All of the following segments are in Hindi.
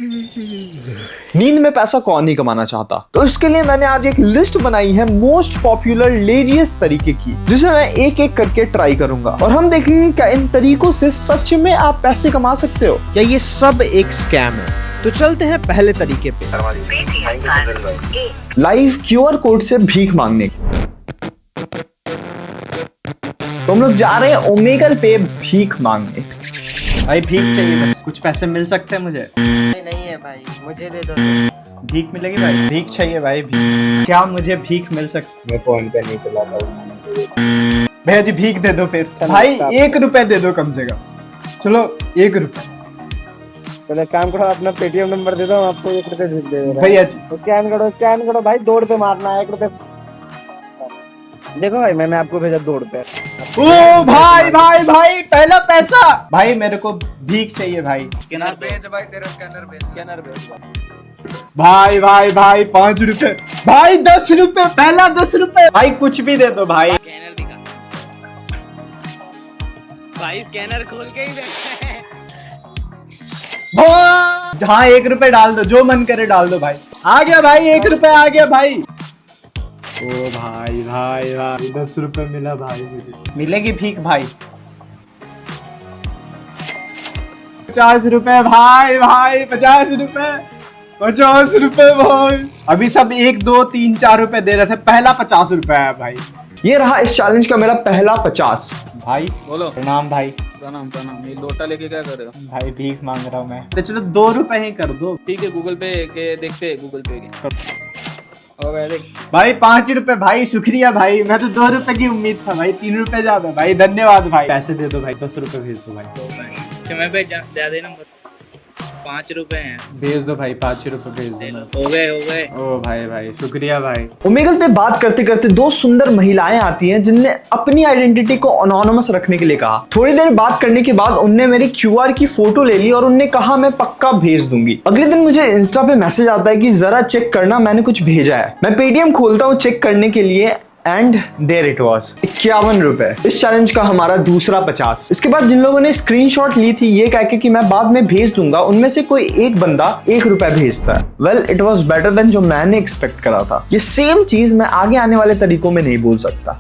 नींद में पैसा कौन नहीं कमाना चाहता, तो इसके लिए मैंने आज एक लिस्ट बनाई है मोस्ट पॉपुलर लेजिएस्ट तरीके की, जिसे मैं एक एक करके ट्राई करूंगा और हम देखेंगे क्या इन तरीकों से सच में आप पैसे कमा सकते हो या ये सब एक स्कैम है। तो चलते हैं पहले तरीके पे, लाइव क्यूआर कोड से भीख मांगने। तो हम लोग जा रहे हैं ओमेगल पे भीख मांगने। भाई भीख चाहिए, कुछ पैसे मिल सकते हैं मुझे? नहीं है भाई, मुझे दे दो। भीख मिलेगी भाई? भीख चाहिए भाई, भीख। क्या मुझे भीख मिल सकती? मैं फोन पे नहीं चलाता। भैया जी भीख दे दो फिर। भाई 1 रुपए दे दो कम से कम। चलो 1 रुपए। पहले काम करो, अपना पेटीएम नंबर दे दो, हम आपको 1 रुपए दे देंगे। भैया जी स्कैन करो भाई, 2 रुपए मारना है, 1 रुपए। देखो भाई मैंने आपको भेजा 2 रुपए। ओ भाई भाई भाई पहला पैसा। भाई मेरे को भीख चाहिए भाई। स्कैनर भेज भाई, तेरा स्कैनर भेज। भाई भाई भाई 5 रुपए। भाई 10 रुपए, पहला 10 रुपए। भाई कुछ भी दे दो भाई। स्कैनर दिखा भाई, स्कैनर खोल के ही बैठा है। हाँ 1 रुपए डाल दो, जो मन करे डाल दो भाई। आ गया भाई, 1 रुपए आ गया भाई। ओ भाई भाई भाई 10 रुपए मिला भाई मुझे। मिलेगी भीख भाई। 50 रुपए भाई भाई 50 रुपए 50 रुपए भाई। अभी सब 1 2 3 4 रुपए दे रहे थे, पहला 50 रुपए है भाई। ये रहा इस चैलेंज का मेरा पहला 50। भाई बोलो। प्रणाम भाई। प्रणाम प्रणाम। ये लोटा लेके क्या कर रहे हो? भाई भीख मांग रहा हूँ मैं। तो चलो 2 रुपए ही कर दो। ठीक है, गूगल पे के देखते हैं, गूगल पे के। ओ भाई देख भाई 5 रुपए भाई, शुक्रिया भाई। मैं तो 2 रुपए की उम्मीद था भाई, 3 रुपए ज्यादा भाई, धन्यवाद भाई। पैसे दे दो भाई, 10 रुपए भेज दो भाई। मैं पे दे दे नंबर। 5 रुपए हैं, भेज दो भाई, 5 रुपए भेज दो। हो गए। ओ भाई भाई शुक्रिया भाई। ओमेगल पे बात करते करते 2 सुंदर महिलाएं आती हैं जिनने अपनी आइडेंटिटी को अनोनिमस रखने के लिए कहा। थोड़ी देर बात करने के बाद उनने मेरी क्यूआर की फोटो ले ली और उनने कहा मैं पक्का भेज दूंगी। अगले दिन मुझे इंस्टा पे मैसेज आता है कि जरा चेक करना, मैंने कुछ भेजा है। मैं पेटीएम खोलता हूँ चेक करने के लिए एंड देयर इट वाज 51 रुपए। इस चैलेंज का हमारा दूसरा 50। इसके बाद जिन लोगों ने स्क्रीनशॉट ली थी ये कह के कि मैं बाद में भेज दूंगा, उनमें से कोई एक बंदा 1 रुपए भेजता है। Well it was better than जो मैंने एक्सपेक्ट करा था। ये सेम चीज मैं आगे आने वाले तरीकों में नहीं बोल सकता,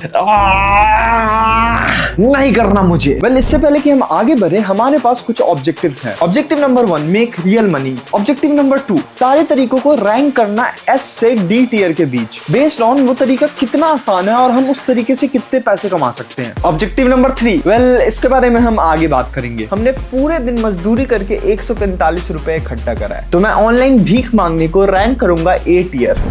नहीं करना मुझे। वेल इससे पहले कि हम आगे बढ़े, हमारे पास कुछ ऑब्जेक्टिव्स हैं। Objective number 1 make real money. Objective number 2 सारे तरीकों को रैंक करना S से D टियर के बीच, बेस्ड ऑन वो तरीका कितना आसान है और हम उस तरीके से कितने पैसे कमा सकते हैं। ऑब्जेक्टिव नंबर 3 वेल इसके बारे में हम आगे बात करेंगे। हमने पूरे दिन मजदूरी करके 145 रुपए इकट्ठा करा है, तो मैं ऑनलाइन भीख मांगने को रैंक करूंगा A टियर।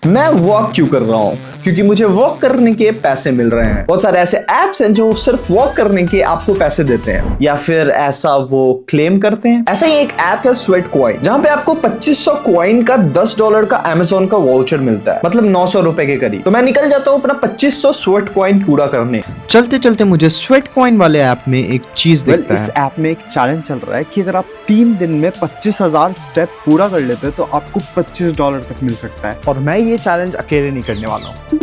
मैं वॉक क्यों कर रहा हूँ? क्योंकि मुझे वॉक करने के पैसे मिल रहे हैं। बहुत सारे ऐसे एप्स हैं जो सिर्फ वॉक करने के आपको पैसे देते हैं, या फिर ऐसा वो क्लेम करते हैं। ऐसा ही एक ऐप है स्वेट कॉइन, जहाँ पे आपको 2500 कॉइन का $10 का अमेज़न का वाउचर मिलता है, मतलब 900 रुपए के करीब। तो मैं निकल जाता हूँ अपना 2500 स्वेट कॉइन पूरा करने। चलते चलते मुझे स्वेट कॉइन वाले ऐप में एक चीज दिखता है। इस ऐप में एक चैलेंज चल रहा है कि अगर आप 3 दिन में 25,000 स्टेप पूरा कर लेते हैं तो आपको $25 तक मिल सकता है, और मैं ये चैलेंज अकेले नहीं करने वाला हूँ।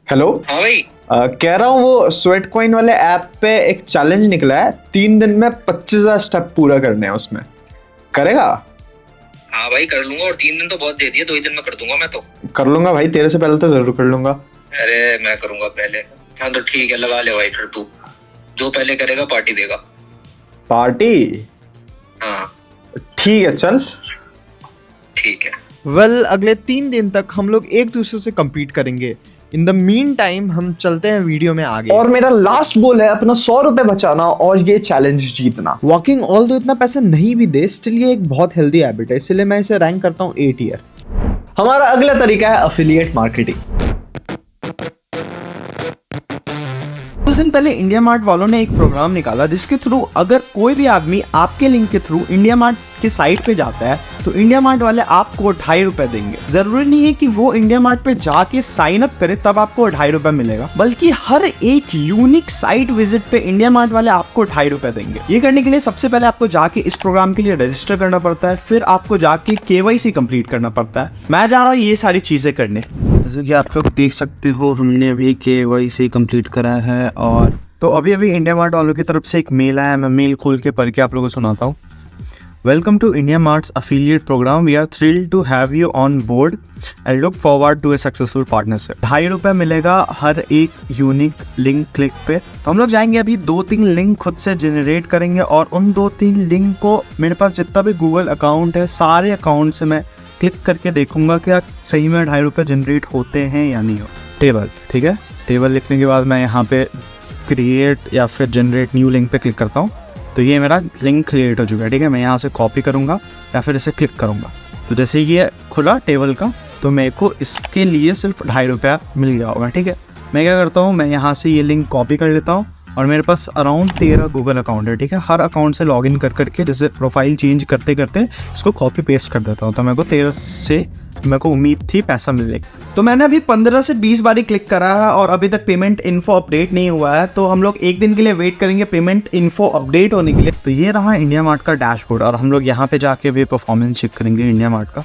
हेलो हाँ भाई। कह रहा हूँ वो स्वेट कॉइन वाले ऐप पे एक चैलेंज निकला है, 3 दिन में 25,000 स्टेप पूरा करने हैं, उसमें करेगा? हाँ भाई कर लूंगा, और 3 दिन तो बहुत दे दिए, 2 ही दिन में कर दूंगा मैं तो। कर लूंगा भाई, तेरे से पहले तो जरूर कर लूंगा। अरे मैं करूंगा पहले। हाँ तो ठीक है, लगा ले भाई फिर तू। जो पहले करेगा पार्टी देगा। पार्टी? हाँ ठीक है चल। ठीक है। वेल अगले 3 दिन तक हम लोग एक दूसरे से compete करेंगे। इन द मीन टाइम हम चलते हैं वीडियो में आगे, और मेरा लास्ट गोल है अपना 100 रुपए बचाना और ये चैलेंज जीतना। वॉकिंग ऑल दो इतना पैसा नहीं भी दे, स्टिल ये एक बहुत हेल्दी हैबिट है, इसलिए मैं इसे रैंक करता हूँ A टियर। हमारा अगला तरीका है अफिलिएट मार्केटिंग। कुछ दिन पहले इंडिया मार्ट वालों ने एक प्रोग्राम निकाला जिसके थ्रू अगर कोई भी आदमी आपके लिंक के थ्रू इंडिया मार्ट के साइट पे जाता है तो इंडिया मार्ट वाले आपको 2.5 रुपए देंगे। जरूरी नहीं है कि वो इंडिया मार्ट पे जाके साइन अप करे तब आपको 2.5 रुपए मिलेगा, बल्कि हर एक यूनिक साइट विजिट पे इंडिया मार्ट वाले आपको 2.5 रुपए देंगे। ये करने के लिए सबसे पहले आपको जाके इस प्रोग्राम के लिए रजिस्टर करना पड़ता है, फिर आपको जाके KYC कंप्लीट करना पड़ता है। मैं जा रहा हूँ ये सारी चीजें करने। जैसे कि आप लोग देख सकते हो हमने अभी KYC कंप्लीट करा है और तो अभी इंडिया मार्ट वालों की तरफ से एक मेल आया, मैं मेल खोल के पढ़ के आप लोगों को सुनाता हूँ। Welcome to India Mart's affiliate programme, we are thrilled to have you on board and look forward to a successful partnership. ₹2.5 मिलेगा हर एक यूनिक लिंक क्लिक पे। तो हम लोग जाएंगे अभी 2-3 लिंक खुद से जनरेट करेंगे और उन 2-3 लिंक को मेरे पास जितना भी गूगल अकाउंट है सारे अकाउंट से मैं क्लिक करके देखूंगा क्या सही में ₹2.5 जनरेट होते हैं या नहीं हो। टेबल, ठीक है, टेबल लिखने के बाद मैं यहाँ पे क्रिएट या फिर जनरेट न्यू लिंक पे क्लिक करता हूँ। तो ये मेरा लिंक क्रिएट हो चुका है, ठीक है। मैं यहाँ से कॉपी करूँगा या फिर इसे क्लिक करूँगा। तो जैसे ये खुला टेबल का, तो मेरे को इसके लिए सिर्फ ₹2.5 मिल गया होगा, ठीक है। मैं क्या करता हूँ, मैं यहाँ से ये लिंक कॉपी कर लेता हूँ और मेरे पास अराउंड 13 गूगल अकाउंट है, ठीक है। हर अकाउंट से लॉगिन कर करके जैसे प्रोफाइल चेंज करते करते इसको कॉपी पेस्ट कर देता हूँ। तो मेरे को 13 से मेरे को उम्मीद थी पैसा मिलेगा। तो मैंने अभी 15 से 20 बारी क्लिक करा है और अभी तक पेमेंट इन्फो अपडेट नहीं हुआ है। तो हम लोग एक दिन के लिए वेट करेंगे पेमेंट इन्फो अपडेट होने के लिए। तो ये रहा इंडिया मार्ट का डैशबोर्ड और हम लोग यहाँ पे जाके भी परफॉर्मेंस चेक करेंगे इंडिया मार्ट का।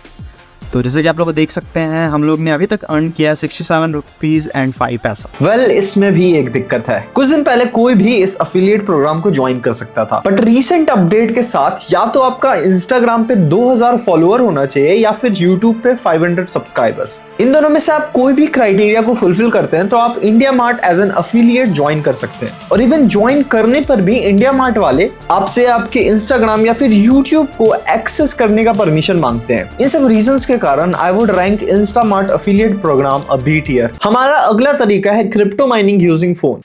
तो जैसे कि आप लोग देख सकते हैं हम लोग ने अभी तक अर्न किया ₹67.05। वेल, इसमें भी एक दिक्कत है। कुछ दिन पहले कोई भी इस अफिलिएट प्रोग्राम को ज्वाइन कर सकता था, बट रीसेंट अपडेट के साथ या तो आपका इंस्टाग्राम पे 2000 फॉलोअर होना चाहिए या फिर यूट्यूब पे 500 सब्सक्राइबर्स। इन दोनों में से आप कोई भी क्राइटेरिया को फुलफिल करते हैं तो आप India Mart as an affiliate join कर सकते हैं। और इवन ज्वाइन करने पर भी इंडिया मार्ट वाले आपसे आपके इंस्टाग्राम या फिर यूट्यूब को एक्सेस करने का परमिशन मांगते हैं। इन सब रीजंस के कारण I would rank Instamart affiliate programme a B tier. हमारा अगला तरीका है crypto mining using phone.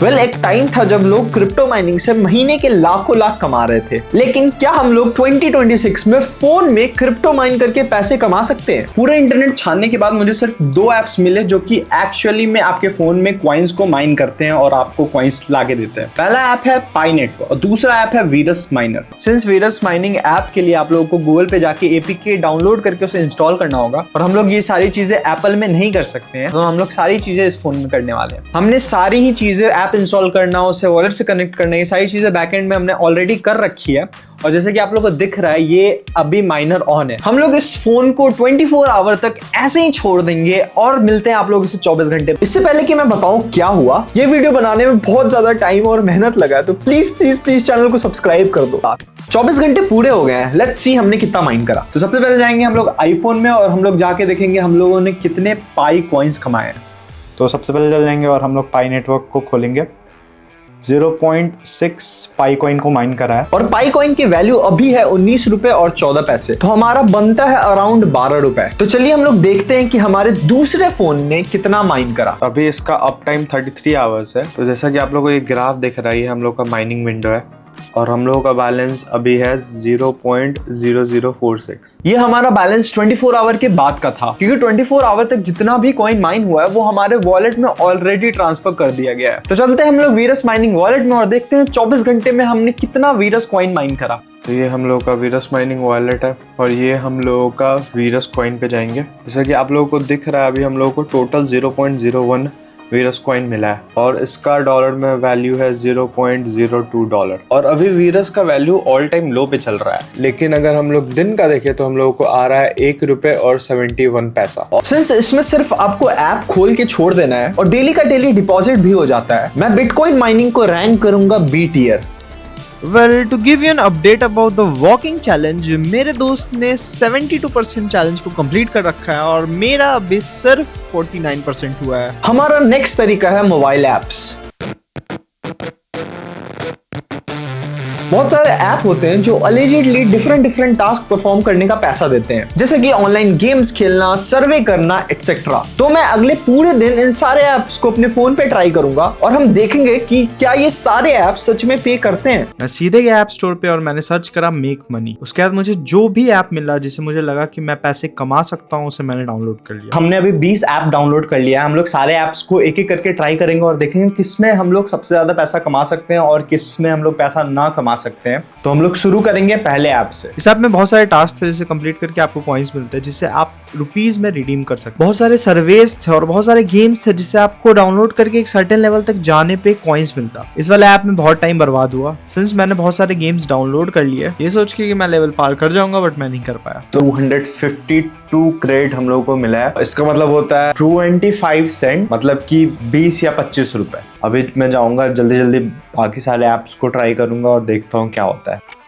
Well, एक टाइम था जब लोग क्रिप्टो माइनिंग से महीने के लाखों लाख कमा रहे थे, लेकिन क्या हम लोग 2026 में फोन में क्रिप्टो माइन करके पैसे कमा सकते हैं? पूरे इंटरनेट छानने के बाद मुझे सिर्फ 2 एप्स मिले जो कि एक्चुअली में आपके फोन में कॉइन्स को माइन करते हैं और आपको कॉइन्स लाके देते हैं। पहला ऐप है पाई नेटवर्क और दूसरा ऐप है Beerus minor. Since Beerus mining app के लिए आप लोगों को गूगल पे जाके एपीके डाउनलोड करके उसे इंस्टॉल करना होगा और हम लोग ये सारी चीजें एप्पल में नहीं कर सकते हैं, तो हम लोग सारी चीजें इस फोन में करने वाले हैं। हमने सारी ही चीजें ऐप इंस्टॉल करना, उसे वॉलेट से कनेक्ट करना, ये सारी चीजें बैकएंड में हमने ऑलरेडी कर रखी है। और जैसे कि आप लोगों को दिख रहा है ये अभी माइनर ऑन है। हम लोग इस फोन को 24 आवर तक ऐसे ही छोड़ देंगे और मिलते हैं आप लोगों से 24 घंटे। इससे पहले कि मैं बताऊं क्या हुआ, ये वीडियो बनाने में बहुत ज्यादा टाइम और मेहनत लगा है, तो प्लीज प्लीज प्लीज चैनल को सब्सक्राइब कर दो। 24 घंटे पूरे हो गए हैं, लेट्स सी हमने कितना माइन करा। तो सबसे पहले जाएंगे हम लोग आईफोन में और हम लोग जाके देखेंगे हम लोगों ने कितने पाई कॉइन्स कमाए हैं। तो सबसे पहले चल जाएंगे और हम लोग पाई नेटवर्क को खोलेंगे। 0.6 पाई कॉइन को माइन करा है और पाई कॉइन की वैल्यू अभी है ₹19.14। तो हमारा बनता है अराउंड ₹12। तो चलिए हम लोग देखते हैं कि हमारे दूसरे फोन ने कितना माइन करा। अभी इसका अप टाइम 33 आवर्स है। तो जैसा कि आप लोगों को ये ग्राफ दिख रहा है, हम लोग का माइनिंग विंडो है और हम लोगों का बैलेंस अभी है 0.0046। ये हमारा बैलेंस 24 आवर के बाद का था, क्योंकि 24 आवर तक जितना भी कॉइन माइन हुआ है वो हमारे वॉलेट में ऑलरेडी ट्रांसफर कर दिया गया है। तो चलते हैं हम लोग वीरस माइनिंग वॉलेट में और देखते हैं 24 घंटे में हमने कितना वीरस कॉइन माइन करा। तो ये हम लोगों का वीरस माइनिंग वॉलेट है और ये हम लोगों का वीरस कॉइन पे जाएंगे। जैसा कि आप लोगों को दिख रहा है अभी हम लोगों को टोटल 0.01 वीरस कॉइन मिला है और इसका डॉलर में वैल्यू है $0.02 और अभी वीरस का वैल्यू ऑल टाइम लो पे चल रहा है। लेकिन अगर हम लोग दिन का देखें तो हम लोगों को आ रहा है ₹1.71। सिंस इसमें सिर्फ आपको ऐप खोल के छोड़ देना है और डेली का डेली डिपॉजिट भी हो जाता है, मैं बिटकॉइन माइनिंग को रैंक करूंगा B tier. Well, to give you an update about the walking challenge, मेरे दोस्त ने 72% चैलेंज को कंप्लीट कर रखा है और मेरा अभी सिर्फ 49% हुआ है। हमारा नेक्स्ट तरीका है मोबाइल एप्स। बहुत सारे ऐप होते हैं जो अलिजिडली डिफरेंट टास्क परफॉर्म करने का पैसा देते हैं, जैसे कि ऑनलाइन गेम्स खेलना, सर्वे करना एक्सेट्रा। तो मैं अगले पूरे दिन इन सारे ऐप्स को अपने फोन पे ट्राई करूंगा और हम देखेंगे कि क्या ये सारे ऐप्स सच में पे करते हैं। मैं सीधे गया ऐप स्टोर पे और मैंने सर्च करा मेक मनी। उसके बाद मुझे जो भी ऐप मिला जिसे मुझे लगा कि मैं पैसे कमा सकता हूँ उसे मैंने डाउनलोड कर लिया। हमने अभी 20 ऐप डाउनलोड कर लिया है। हम लोग सारे ऐप्स को एक एक करके ट्राई करेंगे और देखेंगे किसमें हम लोग सबसे ज्यादा पैसा कमा सकते हैं और किसमें हम लोग पैसा ना कमा सकते हैं। तो हम लोग शुरू करेंगे पहले ऐप से। इस ऐप में बहुत सारे टास्क थे जिसे कंप्लीट करके आपको पॉइंट्स मिलते हैं जिससे आप रुपीज में रिडीम कर सकते हैं। बहुत सारे सर्वेस थे और बहुत सारे गेम्स थे जिसे आपको डाउनलोड करके एक सर्टेन लेवल तक जाने पे कॉइंस मिलता। इस वाले ऐप में बहुत टाइम बर्बाद हुआ सिंस मैंने बहुत सारे गेम्स डाउनलोड कर लिए ये सोच के कि मैं लेवल पार कर जाऊंगा, बट मैं नहीं कर पाया। 252 क्रेडिट हम लोगों को मिला है। इसका मतलब होता है 25 सेंट, मतलब कि 20 या 25 रुपए। अभी मैं जाऊंगा जल्दी जल्दी बाकी सारे ऐप्स को ट्राई करूंगा और देखता हूँ क्या होता है।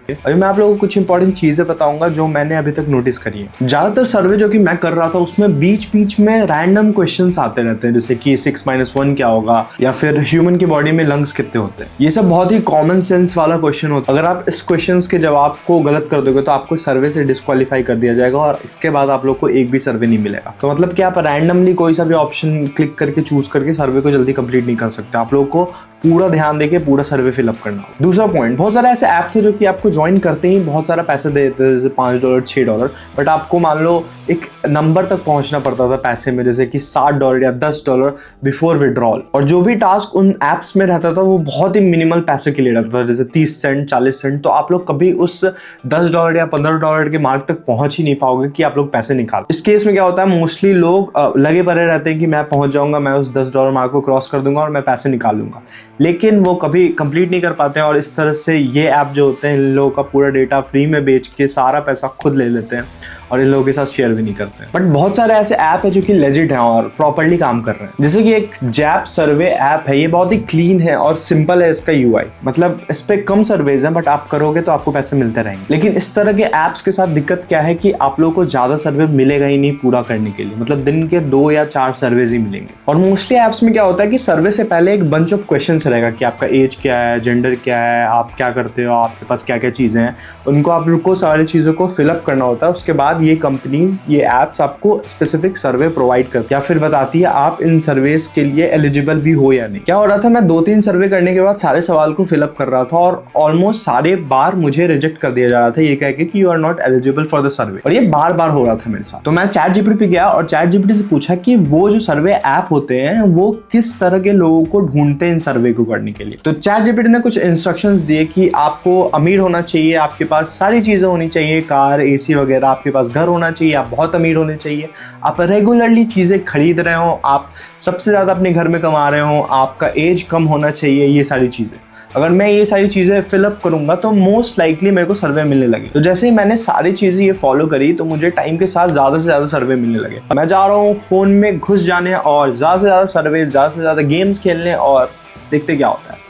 अभी मैं आप लोगों को कुछ इंपॉर्टेंट चीजें बताऊंगा जो मैंने अभी तक नोटिस करी है। ज्यादातर सर्वे जो कि मैं कर रहा था उसमें बीच बीच में रैंडम क्वेश्चंस आते रहते हैं, जैसे कि 6-1 क्या होगा, या फिर ह्यूमन की बॉडी में लंग्स कितने होते हैं। ये सब बहुत ही कॉमन सेंस वाला क्वेश्चन होता है। अगर आप इस क्वेश्चन के जवाब को गलत कर दोगे तो आपको सर्वे से डिस्क्वालीफाई कर दिया जाएगा और इसके बाद आप लोग को एक भी सर्वे नहीं मिलेगा। तो मतलब कि आप रैंडमली कोई सा भी ऑप्शन क्लिक करके चूज करके सर्वे को जल्दी कंप्लीट नहीं कर सकते। आप लोग को पूरा ध्यान देके पूरा सर्वे फिलअप करना हो। दूसरा पॉइंट, बहुत सारे ऐसे ऐप थे जो कि आपको ज्वाइन करते ही बहुत सारा पैसे दे देते थे, जैसे $5 $6, बट आपको मान लो एक नंबर तक पहुंचना पड़ता था पैसे में, जैसे कि $7 या $10 बिफोर विड्रॉल। और जो भी टास्क उन एप्स में रहता था वो बहुत ही मिनिमल पैसे के लिए रहता था, जैसे 30 सेंट 40 सेंट। तो आप लोग कभी उस $10 या $15 के मार्क तक पहुंच ही नहीं पाओगे कि आप लोग पैसे निकाल। इस केस में क्या होता है, मोस्टली लोग लगे पड़े रहते हैं कि मैं पहुंच जाऊंगा, मैं उस $10 मार्क को क्रॉस कर दूंगा और मैं पैसे निकाल लूंगा, लेकिन वो कभी कंप्लीट नहीं कर पाते हैं। और इस तरह से ये ऐप जो होते हैं इन लोगों का पूरा डेटा फ्री में बेच के सारा पैसा खुद ले लेते हैं और इन लोगों के साथ शेयर भी नहीं करते हैं। बट बहुत सारे ऐसे ऐप है जो कि लेजिट हैं और प्रॉपर्ली काम कर रहे हैं, जैसे कि एक जैप सर्वे ऐप है। ये बहुत ही क्लीन है और सिंपल है इसका यूआई, मतलब इस पे कम सर्वेज हैं बट आप करोगे तो आपको पैसे मिलते रहेंगे। लेकिन इस तरह के ऐप्स के साथ दिक्कत क्या है कि आप लोगों को ज्यादा सर्वे मिलेगा ही नहीं पूरा करने के लिए, मतलब दिन के 2 या 4 सर्वेज ही मिलेंगे। और मोस्टली ऐप्स में क्या होता है कि सर्वे से पहले एक बंच ऑफ क्वेश्चन रहेगा कि आपका एज क्या है, जेंडर क्या है, आप क्या करते हो, आपके पास क्या क्या चीजें हैं, उनको आप लोग को सारी चीजों को फिलअप करना होता है। उसके बाद ये कंपनीज, ये एप्स आपको स्पेसिफिक सर्वे प्रोवाइड करती है या फिर बताती है आप इन सर्वेस के लिए एलिजिबल भी हो या नहीं। क्या हो रहा था, मैं 2-3 सर्वे करने के बाद सारे सवाल को फिलअप कर रहा था और ऑलमोस्ट सारे बार मुझे रिजेक्ट कर दिया जा रहा था ये कह के कि you are not eligible for the survey, और ये बार बार हो रहा था मेरे साथ। तो मैं चैट जीपीटी पे गया और चैट जीपीटी से पूछा कि वो जो सर्वे ऐप होते हैं वो किस तरह के लोगों को ढूंढते हैं इन सर्वे को करने के लिए। तो चैट जीपीटी ने कुछ इंस्ट्रक्शंस दिए कि आपको अमीर होना चाहिए, आपके पास सारी चीजें होनी चाहिए, कार, एसी वगैरह, आपके पास घर होना चाहिए, आप बहुत अमीर होने चाहिए, आप रेगुलरली चीजें खरीद रहे हो, आप सबसे ज्यादा अपने घर में कमा रहे हो, आपका एज कम होना चाहिए, ये सारी चीजें। अगर मैं ये सारी चीजें फिलअप करूंगा तो मोस्ट लाइकली मेरे को सर्वे मिलने लगे। तो जैसे ही मैंने सारी चीजें ये फॉलो करी तो मुझे टाइम के साथ ज्यादा से ज्यादा सर्वे मिलने लगे। मैं जा रहा हूँ फोन में घुस जाने और ज्यादा से ज्यादा सर्वे, ज्यादा से ज्यादा गेम्स खेलने और देखते क्या होता है।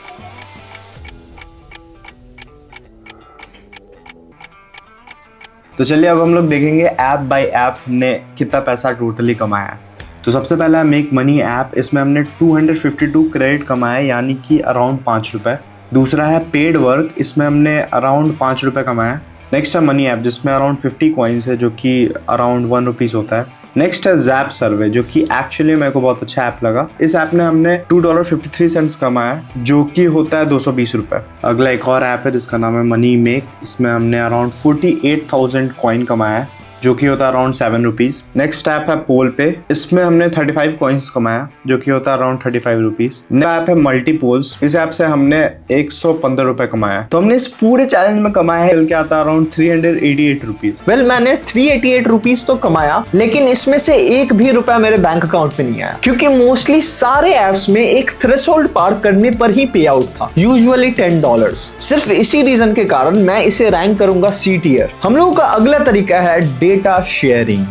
तो चलिए अब हम लोग देखेंगे ऐप बाय ऐप ने कितना पैसा टोटली कमाया है। तो सबसे पहला है मेक मनी ऐप, इसमें हमने 252 क्रेडिट कमाए यानी कि अराउंड 5 रुपए। दूसरा है पेड वर्क, इसमें हमने अराउंड 5 रुपए कमाया। नेक्स्ट है मनी ऐप जिसमें अराउंड 50 कॉइन्स है जो कि अराउंड 1 रुपीज होता है। नेक्स्ट है जैप सर्वे जो कि एक्चुअली मेरे को बहुत अच्छा ऐप लगा। इस ऐप ने हमने $2.53 कमाया जो कि होता है 220 रुपए। अगला एक और ऐप है जिसका नाम है मनी मेक, इसमें हमने अराउंड 48,000 कॉइन कमाया है जो कि होता है अराउंड 7 रुपीज। नेक्स्ट ऐप है पोल पे, इसमें हमने 35 कॉइन्स कमाया जो कि होता है अराउंड 35 रुपीज। नेक्स्ट ऐप है मल्टीपोल्स, इस ऐप से हमने 115 रुपए कमाया। तो हमने इस पूरे चैलेंज में कमाया है क्या आता है अराउंड 388 रुपीज। वेल मैंने 388 रुपीज तो कमाया, लेकिन इसमें से एक भी रुपया मेरे बैंक अकाउंट पे नहीं आया क्योंकि मोस्टली सारे एप्स में एक थ्रेशोल्ड पार करने पर ही पे आउट था, यूजुअली $10। सिर्फ इसी रीजन के कारण मैं इसे रैंक करूंगा C टियर। हम लोगों का अगला तरीका है डेटा शेयरिंग।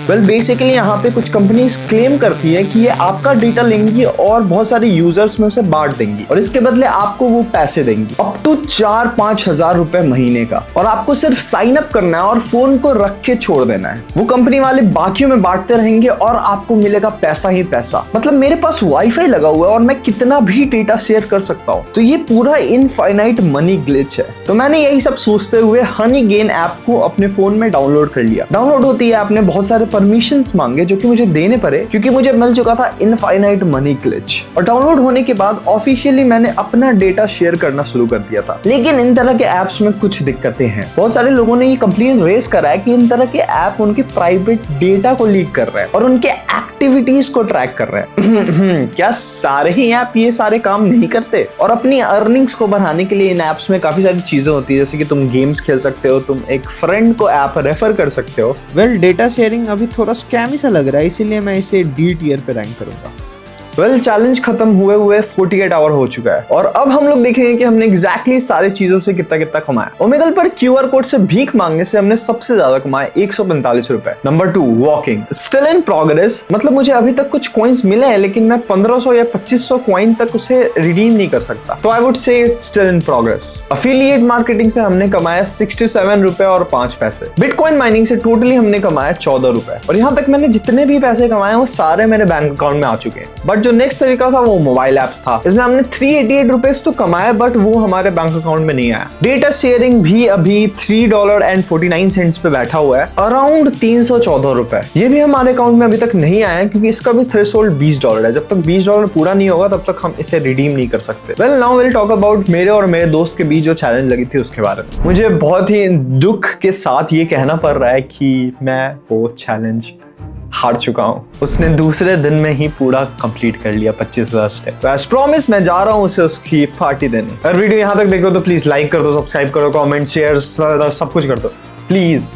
वेल बेसिकली यहाँ पे कुछ कंपनीज क्लेम करती है कि ये आपका डेटा लेंगी और बहुत सारे यूजर्स में उसे बांट देंगी और इसके बदले आपको वो पैसे देंगी अप टू 4-5 हजार रुपए महीने का, और आपको सिर्फ साइन अप करना है और फोन को रख के छोड़ देना है। वो कंपनी वाले बाकियों में बांटते रहेंगे और आपको मिलेगा पैसा ही पैसा। मतलब मेरे पास वाईफाई लगा हुआ है और मैं कितना भी डेटा शेयर कर सकता हूँ। तो ये पूरा इनफाइनाइट मनी ग्लिच है। तो मैंने यही सब सोचते हुए हनी गेन ऐप को अपने फोन में डाउनलोड कर लिया। डाउनलोड होती है आपने बहुत सारे परमिशंस मांगे जो कि मुझे देने पड़े क्योंकि मुझे मिल चुका था इनफाइनाइट मनी ग्लिच। और डाउनलोड होने के बाद ऑफिशियली मैंने अपना डेटा शेयर करना शुरू कर दिया था। लेकिन इन तरह के ऐप्स में कुछ दिक्कतें हैं। बहुत सारे लोगों ने ये कंप्लेन रेज करा है कि इन तरह के ऐप उनके प्राइवेट डेटा को लीक कर रहे हैं और उनके एक्टिविटीज को ट्रैक कर रहे हैं। क्या सारे ही ऐप ये सारे काम नहीं करते? और अपनी अर्निंग्स को बढ़ाने के लिए इन ऐप्स में काफी सारी चीजें होती है, जैसे कि तुम गेम्स खेल सकते हो, तुम एक फ्रेंड को ऐप रेफर कर सकते हो। वेल, डेटा शेयरिंग अभी थोड़ा स्कैम ही सा लग रहा है, इसीलिए मैं इसे डी टियर पे रैंक करूंगा। वेल, चैलेंज खत्म हुए 48 आवर हो चुका है और अब हम लोग देखेंगे कि हमने एग्जैक्टली सारी चीजों से कितना कितना कमाया। ओमेगल पर क्यूआर कोड से भीख मांगने से हमने सबसे ज्यादा कमाए 145 रुपए। Number 2, walking, still in progress, मतलब मुझे अभी तक कुछ कॉइन्स मिले हैं लेकिन मैं 1500 या 2500 कॉइन तक उसे रिडीम नहीं कर सकता, तो I would say still in progress. Affiliate marketing से हमने कमाया 67 रुपए और 5 पैसे। बिटकॉइन माइनिंग से टोटली हमने कमाया 14 रुपए और यहाँ तक मैंने जितने भी पैसे कमाए वो सारे मेरे बैंक अकाउंट में आ चुके हैं। बट जो नेक्स्ट तरीका था वो मोबाइल एप्स था, इसमें हमने 388 रुपीज तो कमाए बट वो हमारे बैंक अकाउंट में नहीं आया। डेटा शेयरिंग भी अभी $3.49 पे बैठा हुआ है, अराउंड 314 रुपए। ये भी हमारे अकाउंट में अभी तक नहीं आया क्योंकि इसका भी थ्रेशोल्ड $20 है। जब तक $20 पूरा नहीं होगा तब तक हम इसे रिडीम नहीं कर सकते। Well, now will talk about मेरे और मेरे दोस्त के बीच जो चैलेंज लगी थी उसके बारे में। मुझे बहुत ही दुख के साथ ये कहना पड़ रहा है कि मैं वो चैलेंज हार चुका हूँ। उसने दूसरे दिन में ही पूरा कंप्लीट कर लिया 25,000 स्टेप। एज प्रॉमिस मैं जा रहा हूँ उसे उसकी पार्टी देने। अगर वीडियो यहाँ तक देखो तो प्लीज लाइक कर दो, सब्सक्राइब करो, कमेंट, शेयर सब कुछ कर दो प्लीज।